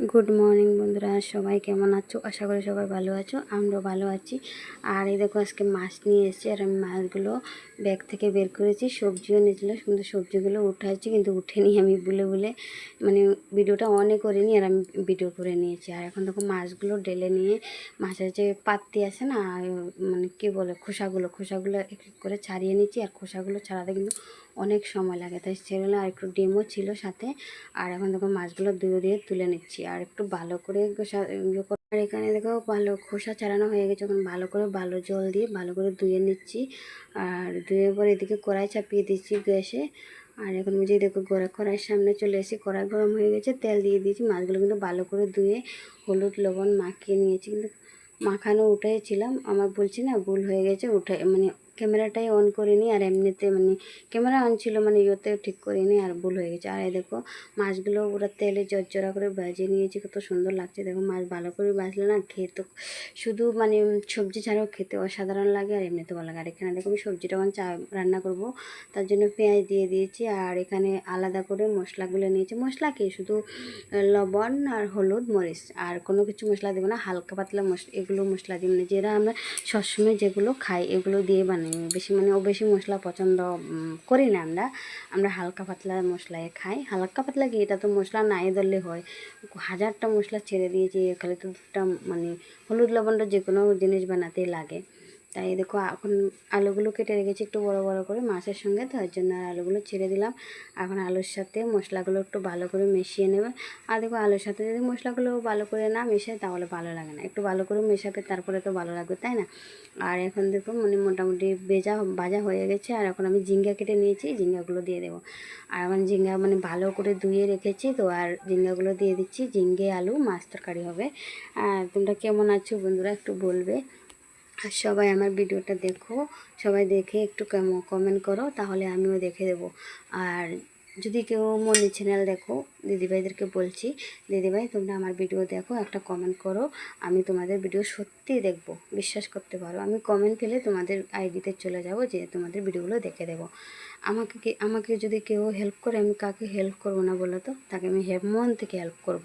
Good morning বন্ধুরা, সবাই কেমন আছো? আশা করি সবাই ভালো আছো, আমরাও ভালো আছি। আর এই দেখো আজকে মাছ নিয়ে এসেছি, আর আমি মাছগুলো ব্যাগ থেকে বের করেছি। সবজিও নিয়েছিল, কিন্তু সবজিগুলো উঠাচ্ছি, কিন্তু উঠেনি। আমি ভুলে মানে ভিডিওটা অনে করিনি, আর আমি ভিডিও করে নিয়েছি। আর এখন দেখো মাছগুলো ঢেলে নিয়ে মাছের যে পাত্তি আছে না, মানে কী বলে, খোসাগুলো এক এক করে ছাড়িয়ে নিচ্ছি। আর খোসাগুলো ছাড়াতে কিন্তু অনেক সময় লাগে, তাই সেগুলো। আর একটু ডিমও ছিল সাথে। আর এখন দেখো মাছগুলো দিয়ে তুলে নিচ্ছি, আর একটু ভালো করে আর এখানে দেখো ভালো খোসা ছাড়ানো হয়ে গেছে। এখন ভালো করে ভালো জল দিয়ে ভালো করে ধুয়ে নিচ্ছি। আর ধুয়ে পরে এদিকে কড়াই চাপিয়ে দিচ্ছি গ্যাসে। আর এখন বুঝে দেখো কড়াইয়ের সামনে চলে এসে কড়াই গরম হয়ে গেছে, তেল দিয়ে দিয়েছি। মাছগুলো কিন্তু ভালো করে ধুয়ে হলুদ লবণ মাখিয়ে নিয়েছি, কিন্তু মাখানো উঠেছিলাম। আমার বলছি না, ভুল হয়ে গেছে। মানে ক্যামেরাটাই অন করিনি, আর এমনিতে মানে ক্যামেরা অন ছিল, মানে ইয়েতেও ঠিক করিনি, আর ভুল হয়ে গেছে। আর এই দেখো মাছগুলো পুরো তেলে জর্জরা করে ভাজিয়ে নিয়েছি, কত সুন্দর লাগছে। দেখো মাছ ভালো করে ভাজলে না, খেতে শুধু মানে সবজি ছাড়াও খেতে অসাধারণ লাগে, আর এমনিতে ভালো লাগে। আর এখানে দেখো আমি সবজিটা রান্না করব, তার জন্য পেঁয়াজ দিয়ে দিয়েছি। আর এখানে আলাদা করে মশলাগুলো নিয়েছি। মশলা কি, শুধু লবণ আর হলুদ মরিচ, আর কোনো কিছু মশলা দেবো না। হালকা পাতলা এগুলো মশলা দিই, মানে যেটা আমরা সবসময় যেগুলো খাই এগুলো দিয়ে বানাই। বেশি মানে বেশি মশলা পছন্দ করি না আমরা হালকা পাতলা মশলায় খাই। হালকা পাতলা কি, এটা তো মশলা নাই ধরলে হয়, হাজারটা মশলা ছেড়ে দিয়েছি, খালি তো দুটা মানে হলুদ লবণটা যে কোনো জিনিস বানাতেই লাগে। তাই দেখো এখন আলুগুলো কেটে রেখেছি একটু বড় বড় করে মাছের সঙ্গে, তার জন্য আর আলুগুলো ছেড়ে দিলাম। এখন আলুর সাথে মশলাগুলো একটু ভালো করে মিশিয়ে নেবে। আর দেখো আলুর সাথে যদি মশলাগুলো ভালো করে না মেশায় তাহলে ভালো লাগে না, একটু ভালো করে মেশাবে, তারপরে তো ভালো লাগবে, তাই না? আর এখন দেখো মানে মোটামুটি ভাজা হয়ে গেছে। আর এখন আমি ঝিঙ্গা কেটে নিয়েছি, ঝিঙ্গাগুলো দিয়ে দেবো। আর এখন ঝিঙ্গা মানে ভালো করে ধুয়ে রেখেছি তো, আর ঝিঙ্গাগুলো দিয়ে দিচ্ছি। ঝিঙ্গে আলু মাছ তরকারি হবে। আর তোমরা কেমন আছো বন্ধুরা, একটু বলবে। আর সবাই আমার ভিডিওটা দেখো, সবাই দেখে একটু কমেন্ট করো, তাহলে আমিও দেখে দেবো। আর যদি কেউ মনি চ্যানেল দেখো, দিদিভাইদেরকে বলছি, দিদিভাই তোমরা আমার ভিডিও দেখো, একটা কমেন্ট করো। আমি তোমাদের ভিডিও সত্যিই দেখবো, বিশ্বাস করতে পারো। আমি কমেন্ট পেলে তোমাদের আইডিতে চলে যাব, যে তোমাদের ভিডিওগুলো দেখে দেবো। আমাকে যদি কেউ হেল্প করে, আমি কাকে হেল্প করবো না বলো তো? তাকে আমি মন থেকে হেল্প করব।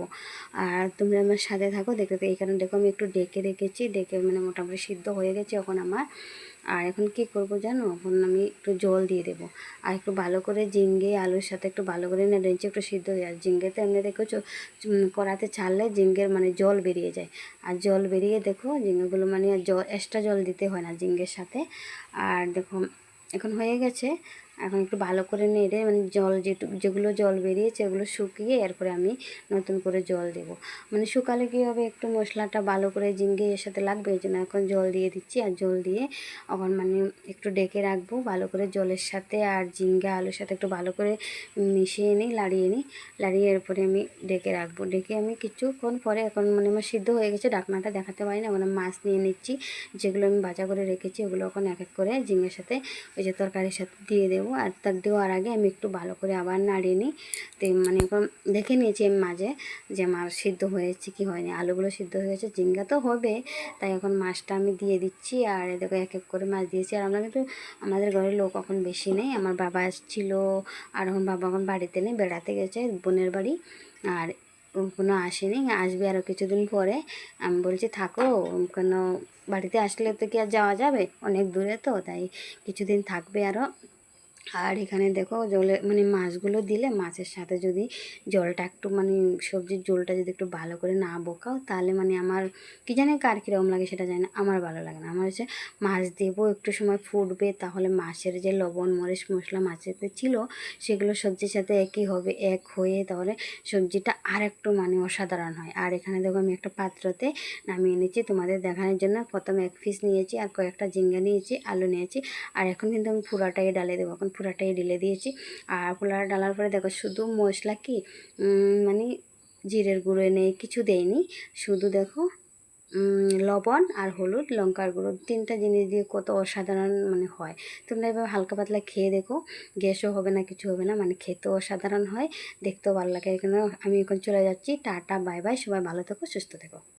আর তুমি আমার সাথে থাকো, দেখতে। এই কারণে দেখো আমি একটু ডেকে রেখেছি, ডেকে মানে মোটামুটি সিদ্ধ হয়ে গেছে এখন আমার। আর এখন কি করব জানো, এখন আমি একটু জল দিয়ে দেবো। আর একটু ভালো করে ঝিঙ্গে আলুর সাথে একটু ভালো করে নেড়ে একটু সিদ্ধ হয়ে যায়। ঝিঙ্গেতে এমনি দেখো কড়াতে ছাড়লে ঝিঙ্গের মানে জল বেরিয়ে যায়। আর জল বেরিয়ে দেখো ঝিঙ্গেগুলো মানে এক্সট্রা জল দিতে হয় না ঝিঙ্গের সাথে। আর দেখো এখন হয়ে গেছে। এখন একটু ভালো করে নেড়ে মানে যেগুলো জল বেরিয়েছে ওগুলো শুকিয়ে এরপরে আমি নতুন করে জল দেব। মানে শুকালে কী হবে, একটু মশলাটা ভালো করে ঝিঙ্গে এর সাথে লাগবে, এই জন্য এখন জল দিয়ে দিচ্ছি। আর জল দিয়ে এখন মানে একটু ডেকে রাখবো ভালো করে জলের সাথে। আর ঝিঙ্গা আলুর সাথে একটু ভালো করে মিশিয়ে নিই, লাড়িয়ে এরপরে আমি ডেকে রাখবো। ডেকে আমি কিছুক্ষণ পরে এখন মানে আমার সিদ্ধ হয়ে গেছে, ঢাকনাটা দেখাতে পারি না। মানে মাছ নিয়ে নিচ্ছি, যেগুলো আমি ভাজা করে রেখেছি ওগুলো এখন এক এক করে ঝিঙ্গের সাথে ওই যে তরকারির সাথে দিয়ে দেবো। আর তার দেওয়ার আগে আমি একটু ভালো করে আবার নাড়িয়ে নিই। তো মানে এখন দেখে নিয়েছি আমি মাঝে যে মাছ সিদ্ধ হয়েছে কি হয়নি। আলুগুলো সিদ্ধ হয়ে গেছে, ঝিঙ্গা তো হবে। তাই এখন মাছটা আমি দিয়ে দিচ্ছি। আর দেখো এক এক করে মাছ দিয়েছি। আর আমরা কিন্তু আমাদের ঘরের লোক এখন বেশি নেই, আমার বাবা এসেছিল, আর এখন বাবা এখন বাড়িতে নেই, বেড়াতে গেছে বোনের বাড়ি। আর কোনো আসেনি, আসবে আরও কিছুদিন পরে। আমি বলছি থাকো, কেন বাড়িতে আসলে তো কি আর যাওয়া যাবে, অনেক দূরে তো, তাই কিছুদিন থাকবে আরও। আর এখানে দেখো জলে মানে মাছগুলো দিলে মাছের সাথে যদি জলটা একটু মানে সবজির জলটা যদি একটু ভালো করে না বকাও, তাহলে মানে আমার কি জানি কার কীরকম লাগে সেটা জানি না, আমার ভালো লাগে না। আমার হচ্ছে মাছ দেবো, একটু সময় ফুটবে, তাহলে মাছের যে লবণ মরিচ মশলা মাছেতে ছিল সেগুলো সবজির সাথে একই হবে, এক হয়ে তাহলে সবজিটা আর একটু মানে অসাধারণ হয়। আর এখানে দেখো আমি একটা পাত্রতে নামিয়ে নিয়েছি তোমাদের দেখানোর জন্য। প্রথমে এক পিস নিয়েছি, আর কয়েকটা ঝিঙ্গা নিয়েছি, আলু নিয়েছি। আর এখন কিন্তু আমি পুরাটাই ডালে দেবো, এখন পুরাটাই ঢেলে দিয়েছি। আর পুরাটা ডালার পরে দেখো শুধু মশলা কি মানে জিরের গুঁড়ো নেই, কিছু দেয়নি, শুধু দেখো লবণ আর হলুদ লঙ্কার গুঁড়ো, তিনটা জিনিস দিয়ে কত অসাধারণ মানে হয়। তোমরা এবার হালকা পাতলা খেয়ে দেখো, গ্যাসও হবে না, কিছু হবে না, মানে খেতেও অসাধারণ হয়, দেখতেও ভালো লাগে। এখানে আমি এখন চলে যাচ্ছি, টাটা বাই বাই, সবাই ভালো থেকো সুস্থ থেকো।